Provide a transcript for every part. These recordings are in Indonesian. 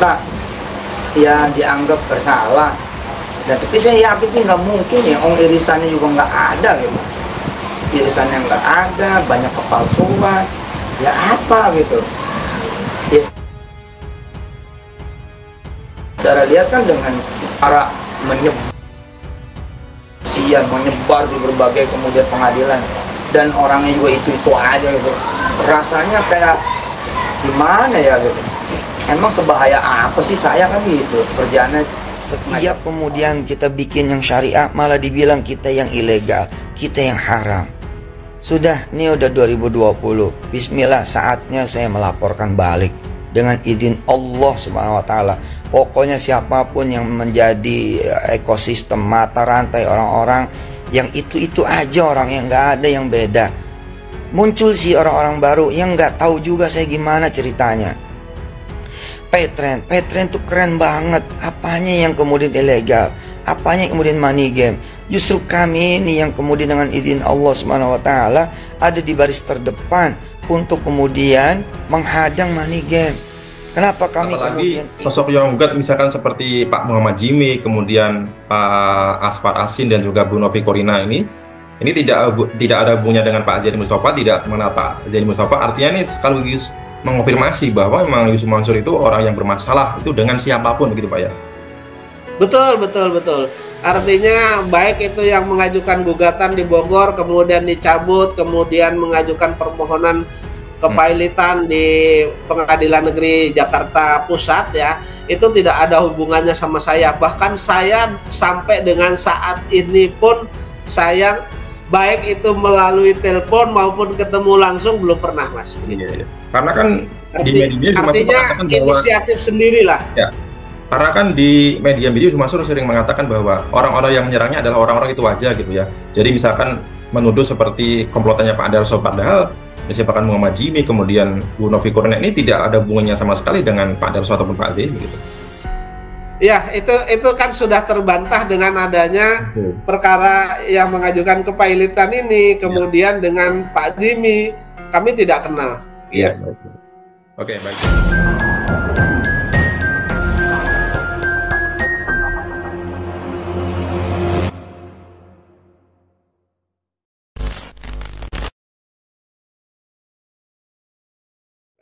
ternyata ya dianggap bersalah. Dan tapi saya yakin sih nggak mungkin ya, irisannya juga nggak ada gitu. Irisannya nggak ada, banyak kepalsuan, ya apa gitu. Ya, saudara lihat kan dengan para menyebar di berbagai kemudian pengadilan, dan orangnya juga itu aja gitu. Rasanya kayak gimana ya gitu. Emang sebahaya apa sih saya kan gitu kerjaannya. Setiap kemudian kita bikin yang syariah malah dibilang kita yang ilegal, kita yang haram. Sudah, ini udah 2020. Bismillah, saatnya saya melaporkan balik dengan izin Allah Subhanahu wa taala. Pokoknya siapapun yang menjadi ekosistem mata rantai orang-orang yang itu aja, orang yang nggak ada yang beda. Muncul sih orang-orang baru yang nggak tahu juga saya gimana ceritanya. Paytrend tuh keren banget. Apanya yang kemudian ilegal, apanya yang kemudian money game. Justru kami ini yang kemudian dengan izin Allah Subhanahu wa taala ada di baris terdepan untuk kemudian menghadang money game. Kenapa kami apalagi kemudian sosok yang gugat misalkan seperti Pak Muhammad Jimmy, kemudian Pak Asfar Asin dan juga Bu Novi Korina ini tidak ada hubungannya dengan Pak Zaini Mustafa, tidak mengenal Pak Zaini Mustafa. Artinya ini sekaligus mengonfirmasi bahwa memang Yusuf Mansur itu orang yang bermasalah itu dengan siapapun begitu Pak ya. Betul. Artinya baik itu yang mengajukan gugatan di Bogor kemudian dicabut, kemudian mengajukan permohonan kepailitan di Pengadilan Negeri Jakarta Pusat ya, itu tidak ada hubungannya sama saya. Bahkan saya sampai dengan saat ini pun saya baik itu melalui telepon maupun ketemu langsung belum pernah, Mas. Iya. Karena kan di media artinya inisiatif sendirilah. Ya. Karena kan di media-media Mansur sering mengatakan bahwa orang-orang yang menyerangnya adalah orang-orang itu aja gitu ya. Jadi misalkan menuduh seperti komplotannya Pak Darso, padahal misalkan Muhammad Jimmy kemudian Bu Novi Korina ini tidak ada hubungannya sama sekali dengan Pak Darso ataupun Pak Zaini gitu. Ya, itu kan sudah terbantah dengan adanya perkara yang mengajukan kepailitan ini, kemudian dengan Pak Jimmy kami tidak kenal. Iya. Oke, baik.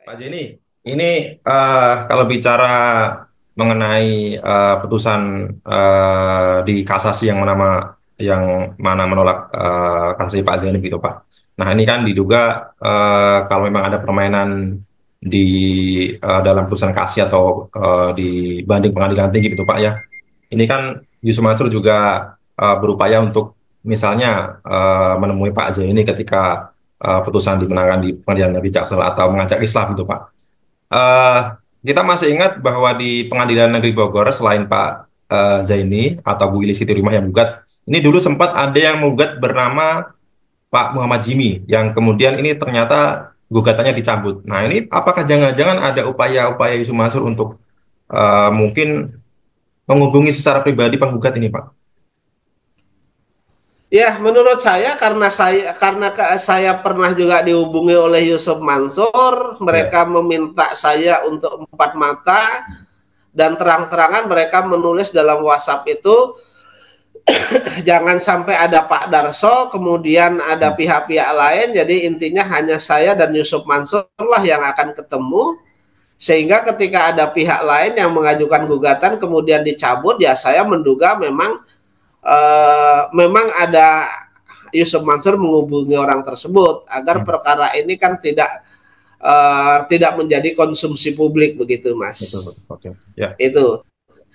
Pak Zaini, ini kalau bicara mengenai putusan di kasasi yang mana menolak kasasi Pak Zaini gitu Pak. Nah ini kan diduga kalau memang ada permainan di dalam putusan kasasi atau di banding pengadilan tinggi gitu Pak ya. Ini kan Yusuf Mansur juga berupaya untuk misalnya menemui Pak Zaini ketika putusan dimenangkan di pengadilan negeri Jaksel atau mengajak Islam itu Pak. Kita masih ingat bahwa di Pengadilan Negeri Bogor selain Pak Zaini atau Bu Ili Sitorihmah yang menggugat, ini dulu sempat ada yang menggugat bernama Pak Muhammad Jimmy yang kemudian ini ternyata gugatannya dicabut. Nah ini apakah jangan-jangan ada upaya-upaya Yusuf Mansur untuk mungkin menghubungi secara pribadi penggugat ini Pak? Ya, menurut saya karena saya pernah juga dihubungi oleh Yusuf Mansur, mereka meminta saya untuk 4 mata dan terang-terangan mereka menulis dalam WhatsApp itu jangan sampai ada Pak Darso, kemudian ada pihak-pihak lain, jadi intinya hanya saya dan Yusuf Mansur lah yang akan ketemu, sehingga ketika ada pihak lain yang mengajukan gugatan kemudian dicabut, ya saya menduga memang ada Yusuf Mansur menghubungi orang tersebut agar perkara ini kan tidak menjadi konsumsi publik begitu Mas. Betul. Ya. Itu.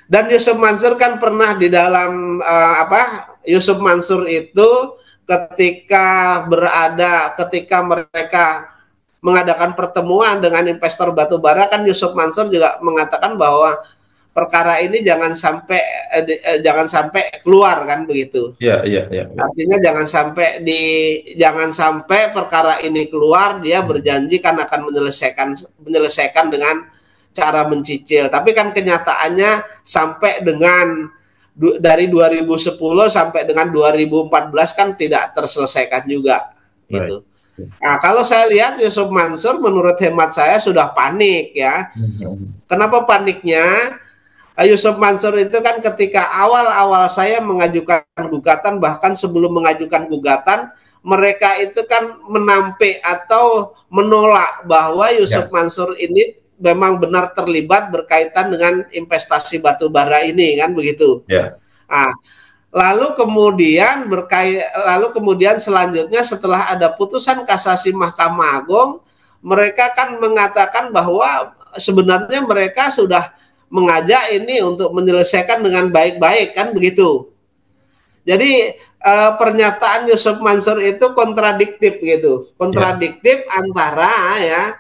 Dan Yusuf Mansur kan pernah di dalam Yusuf Mansur itu ketika mereka mengadakan pertemuan dengan investor batubara kan Yusuf Mansur juga mengatakan bahwa perkara ini jangan sampai keluar kan begitu. Iya. Artinya jangan sampai perkara ini keluar, dia berjanji kan akan menyelesaikan dengan cara mencicil. Tapi kan kenyataannya sampai dengan dari 2010 sampai dengan 2014 kan tidak terselesaikan juga gitu. Nah, kalau saya lihat Yusuf Mansur menurut hemat saya sudah panik ya. Kenapa paniknya? Yusuf Mansur itu kan ketika awal-awal saya mengajukan gugatan, bahkan sebelum mengajukan gugatan, mereka itu kan menampik atau menolak bahwa Yusuf Ya, Mansur ini memang benar terlibat berkaitan dengan investasi batu bara ini kan begitu. ya, Ah, lalu kemudian selanjutnya setelah ada putusan kasasi Mahkamah Agung, mereka kan mengatakan bahwa sebenarnya mereka sudah mengajak ini untuk menyelesaikan dengan baik-baik kan begitu. Jadi pernyataan Yusuf Mansur itu kontradiktif gitu. ya,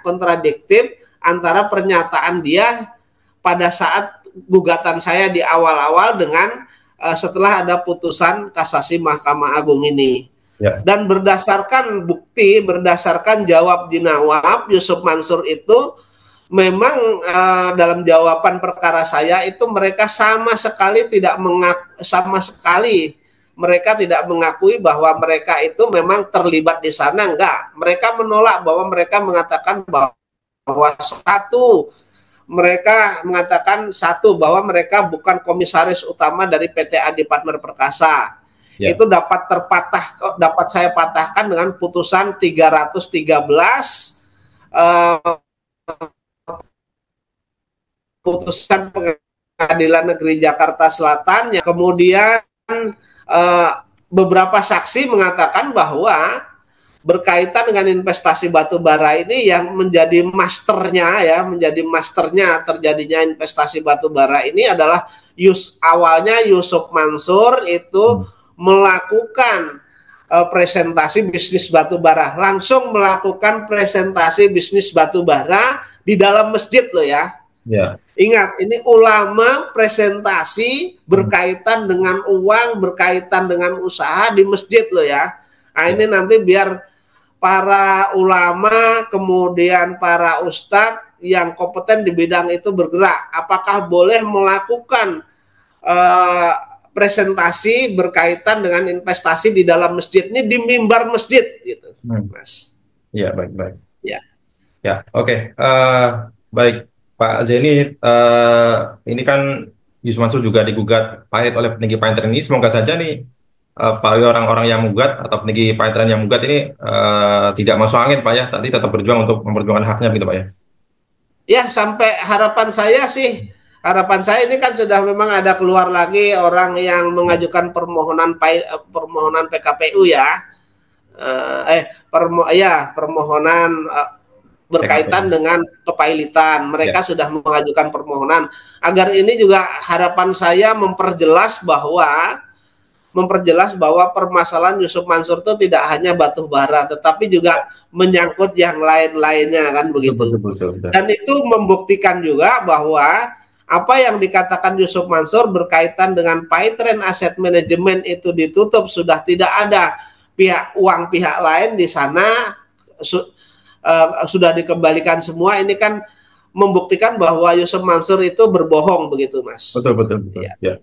Kontradiktif antara pernyataan dia pada saat gugatan saya di awal-awal dengan setelah ada putusan kasasi Mahkamah Agung ini. ya, Dan berdasarkan bukti, berdasarkan jawab jinawab, Yusuf Mansur itu memang dalam jawaban perkara saya itu mereka sama sekali mereka tidak mengakui bahwa mereka itu memang terlibat di sana, enggak. Mereka menolak, bahwa mereka mengatakan bahwa bahwa mereka bukan komisaris utama dari PT Adi Partner Perkasa. ya, Itu dapat saya patahkan dengan putusan 313 putusan Pengadilan Negeri Jakarta Selatan, yang kemudian beberapa saksi mengatakan bahwa berkaitan dengan investasi batu bara ini yang menjadi masternya terjadinya investasi batu bara ini adalah awalnya Yusuf Mansur itu melakukan presentasi bisnis batu bara, langsung melakukan presentasi bisnis batu bara di dalam masjid loh ya. ya, Ingat, ini ulama presentasi berkaitan dengan uang, berkaitan dengan usaha di masjid loh ya. Nah, ini nanti biar para ulama, kemudian para ustadz yang kompeten di bidang itu bergerak. Apakah boleh melakukan presentasi berkaitan dengan investasi di dalam masjid ini di mimbar masjid gitu, Mas. ya, baik, baik. Ya. Ya, oke. Baik, Pak Zeni, ini kan Yusuf Mansur juga digugat pahit oleh petinggi panitera ini. Semoga saja nih para orang-orang yang menggugat atau petinggi panitera yang menggugat ini tidak masuk angin, Pak ya. Tadi tetap berjuang untuk memperjuangkan haknya, gitu, Pak ya. Ya, sampai harapan saya ini kan sudah memang ada keluar lagi orang yang mengajukan permohonan PKPU ya. Permohonan berkaitan PKP. dengan kepailitan. Mereka Ya, sudah mengajukan permohonan agar ini juga harapan saya memperjelas bahwa permasalahan Yusuf Mansur itu tidak hanya batu bara, tetapi juga menyangkut yang lain-lainnya kan betul, betul, begitu. betul, betul. Dan itu membuktikan juga bahwa apa yang dikatakan Yusuf Mansur berkaitan dengan Paytrend Asset Management itu ditutup, sudah tidak ada pihak lain di sana, sudah dikembalikan semua. Ini kan membuktikan bahwa Yusuf Mansur itu berbohong begitu, Mas. Betul, betul, betul. Ya. Ya.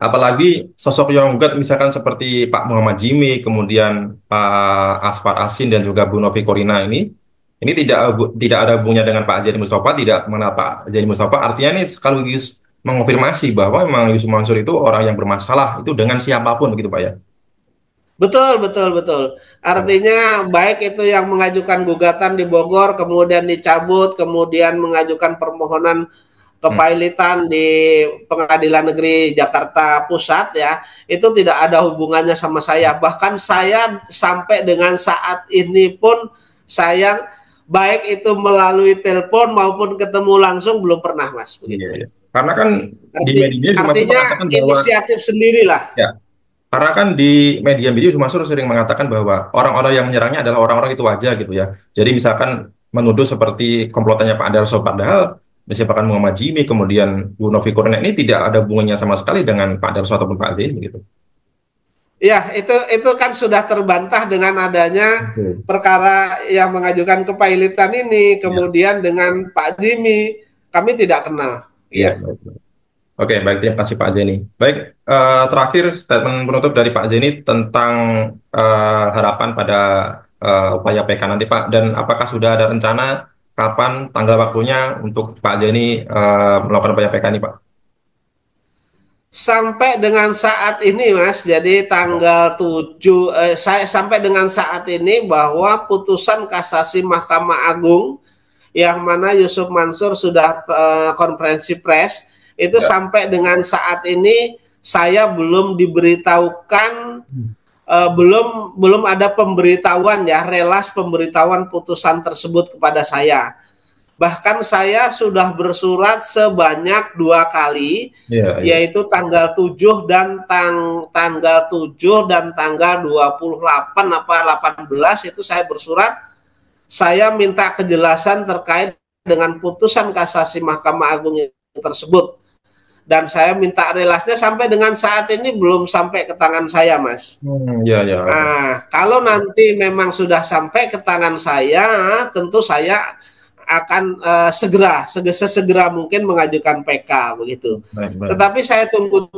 Apalagi sosok yang menggugat misalkan seperti Pak Muhammad Jimmy, kemudian Pak Asfar Asin dan juga Bu Novi Korina ini tidak ada hubungannya dengan Pak Zaini Mustafa, tidak mengenal Pak Zaini Mustafa. Artinya ini sekaligus mengonfirmasi bahwa memang Yusuf Mansur itu orang yang bermasalah itu dengan siapapun, begitu, Pak ya. Betul. Artinya baik itu yang mengajukan gugatan di Bogor, kemudian dicabut, kemudian mengajukan permohonan kepailitan di Pengadilan Negeri Jakarta Pusat ya, itu tidak ada hubungannya sama saya. Bahkan saya sampai dengan saat ini pun saya baik itu melalui telepon maupun ketemu langsung belum pernah, Mas. Begitu. Iya, iya. Karena kan di media Yusuf Mansur Artinya mengatakan bahwa inisiatif sendirilah. ya, karena kan di media Yusuf Mansur sering mengatakan bahwa orang-orang yang menyerangnya adalah orang-orang itu aja gitu ya. Jadi misalkan menuduh seperti komplotannya Pak Darso, padahal misalkan Muhammad Jimmy, kemudian Bu Novi Kurnia ini tidak ada hubungannya sama sekali dengan Pak Darso ataupun Pak Zaini gitu. Ya, itu kan sudah terbantah dengan adanya perkara yang mengajukan kepailitan ini, kemudian dengan Pak Jimmy, kami tidak kenal. Iya, Ya. baik, baik. Oke, baik, terima kasih Pak Zaini. Baik, terakhir statement penutup dari Pak Zaini tentang harapan pada upaya PK nanti Pak? Dan apakah sudah ada rencana kapan tanggal waktunya untuk Pak Zaini melakukan upaya PK ini Pak? Sampai dengan saat ini Mas, jadi tanggal 7 saya sampai dengan saat ini bahwa putusan kasasi Mahkamah Agung yang mana Yusuf Mansur sudah konferensi pers itu Ya. sampai dengan saat ini saya belum diberitahukan, belum ada pemberitahuan ya, relas pemberitahuan putusan tersebut kepada saya. Bahkan saya sudah bersurat sebanyak 2 kali, Iya, iya. yaitu tanggal 7 dan tanggal 7 dan tanggal 28 apa 18 itu saya bersurat. Saya minta kejelasan terkait dengan putusan kasasi Mahkamah Agung tersebut. Dan saya minta relasnya, sampai dengan saat ini belum sampai ke tangan saya, Mas. Iya, iya. Oke. Nah, kalau nanti memang sudah sampai ke tangan saya, tentu saya akan sesegera mungkin mengajukan PK begitu. Baik, baik. Tetapi saya tunggu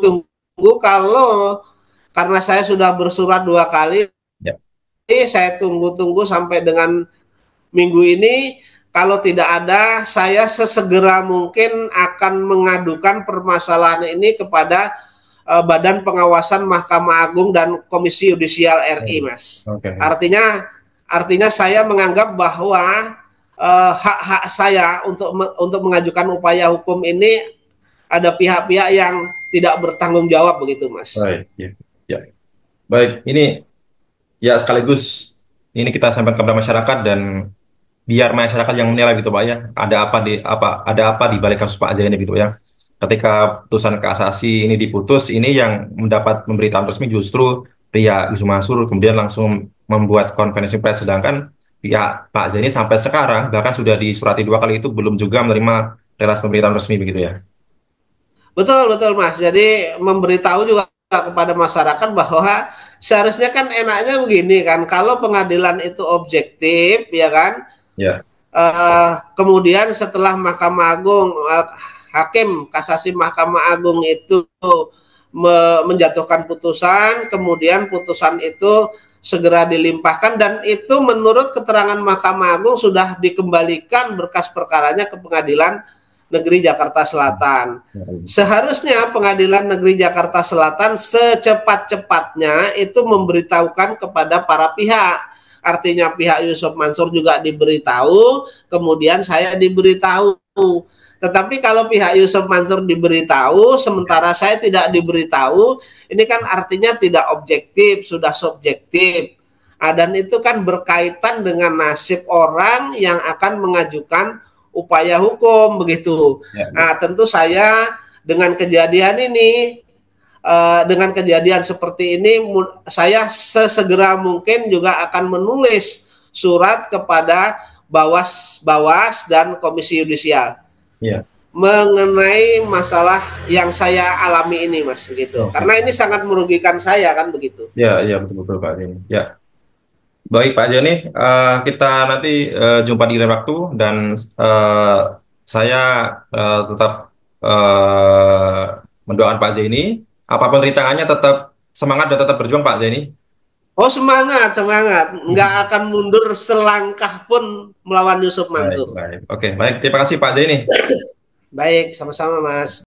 kalau karena saya sudah bersurat 2 kali, Ya. saya tunggu sampai dengan minggu ini. Kalau tidak ada, saya sesegera mungkin akan mengadukan permasalahan ini kepada Badan Pengawasan Mahkamah Agung dan Komisi Yudisial RI, Mas. Oke. Artinya saya menganggap bahwa hak-hak saya untuk mengajukan upaya hukum ini ada pihak-pihak yang tidak bertanggung jawab begitu, Mas. Baik, ya. Ya. Baik, ini ya sekaligus ini kita sampaikan kepada masyarakat dan biar masyarakat yang menilai gitu Pak ya, ada apa di balik kasus Pak Zaini gitu ya. Ketika putusan kasasi ini diputus, ini yang mendapat pemberitaan resmi justru pihak Yusuf Mansur, kemudian langsung membuat konferensi pers, sedangkan pihak Pak Zaini sampai sekarang bahkan sudah disurati 2 kali itu belum juga menerima relas pemberitaan resmi begitu ya. Betul, betul, Mas. Jadi memberitahu juga kepada masyarakat bahwa seharusnya kan enaknya begini kan, kalau pengadilan itu objektif, ya kan, Ya. kemudian setelah Mahkamah Agung, Hakim Kasasi Mahkamah Agung itu menjatuhkan putusan, kemudian putusan itu segera dilimpahkan, dan itu menurut keterangan Mahkamah Agung sudah dikembalikan berkas perkaranya ke Pengadilan Negeri Jakarta Selatan. Seharusnya Pengadilan Negeri Jakarta Selatan secepat-cepatnya itu memberitahukan kepada para pihak. Artinya pihak Yusuf Mansur juga diberitahu, kemudian saya diberitahu. Tetapi kalau pihak Yusuf Mansur diberitahu, sementara saya tidak diberitahu, ini kan artinya tidak objektif, sudah subjektif. Dan itu kan berkaitan dengan nasib orang yang akan mengajukan upaya hukum begitu. Ya. Nah, tentu saya dengan kejadian ini, dengan kejadian seperti ini, saya sesegera mungkin juga akan menulis surat kepada Bawas dan Komisi Yudisial. Ya. Mengenai masalah yang saya alami ini, Mas, begitu. Oke. Karena ini sangat merugikan saya kan begitu. Ya, ya betul-betul Pak Zaini. Ya. Baik Pak Zaini, kita nanti jumpa di lain waktu dan saya tetap mendoakan Pak Zaini, apapun rintangannya tetap semangat dan tetap berjuang Pak Zaini. Oh, semangat, nggak akan mundur selangkah pun melawan Yusuf Baik, Mansur. baik. Oke, baik. Terima kasih Pak Zaini. Baik, sama-sama, Mas.